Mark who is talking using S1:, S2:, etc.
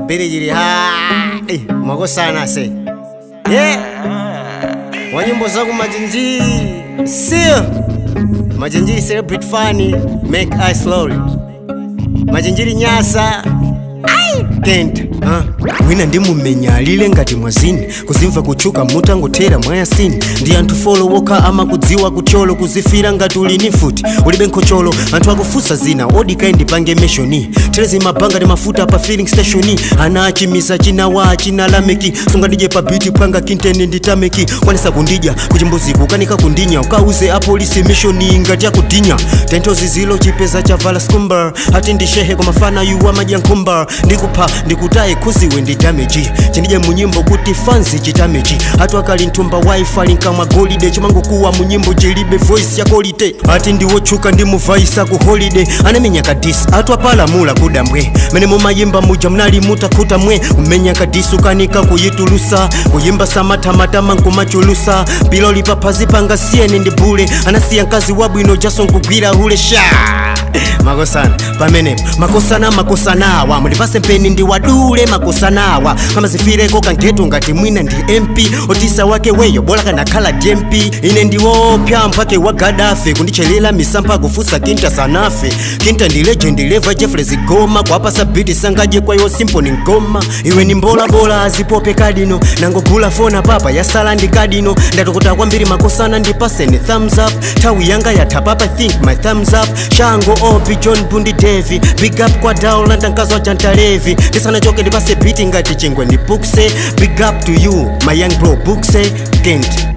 S1: Bili jiri hai Mwago sana se Wanyimbo zangu majinjiri Sio Majinjiri celebrate funny Make eyes slowly Majinjiri nyasa Kent Wina ndimu menyalile ngati mwazini Kuzimva kuchuka mutango tera mwaya sini Ndi antu follow woka ama kudziwa kucholo Kuzifira ngati ulini futi Ulibe nkocholo Antu akufusa zina Odi kaindi pange meshoni Terezi mabanga ni mafuta pa filling stationi Ana achimisa china wa china lameki Sunga nije pa biti panga kinteni nditameki Kwanisa kundija kujimbuzi kukanika kundinya Ukauze apolisi mishoni ngati ya kudinya Tento zizilo chipeza chavala skumbar Hati ndishehe kwa mafana yuwa majankumbar Ndikupa ndikutaye kuziwe ndi damage Chinije munyimbo kuti fansi chitameji Hatu akali ntumba wifi linkamwa golide Chimangu kuwa munyimbo jilibe voice ya quality Hati ndiwo chuka ndi muvaisa ku holiday Anamenya kadisi hatu apala mula kudambwe Mene mumayimba muja mnali mutakuta mwe Umenya kadisi ukanika kuyitulusa Kuyimba samata matama nkumachulusa Bilo lipapazi panga siye ndi bule Anasiya nkazi wabu ino jaso nkugwira hule sha Makosana, pamene makosana wa Mulipase mpeni ndi wadule makosana wa Kama zifire koka ngetu ngati mwina ndi MP Otisa wake weyo bola kana kala DMP Ine ndi wopya mpake wa Gaddafi Kundichelila misampa kufusa kinta sanafe Kinta ndi legend leva Jeffrey Zigoma Kwa hapa sabiti sangaje kwa yo simple ni ngoma Iwe ni mbola bola azipope kadino Nango gula fona papa ya sala ndi kadino Ndatukuta kwa mbiri makosana ndi pase ni thumbs up Tawi yanga ya tapapa think my thumbs up Shango Obi John Bundi Devi Big up kwa Daula ndankazo Jantalevi Disana joke ndi pase beating ngati chingwe ni Bukse Big up to you my young bro Bukse Kent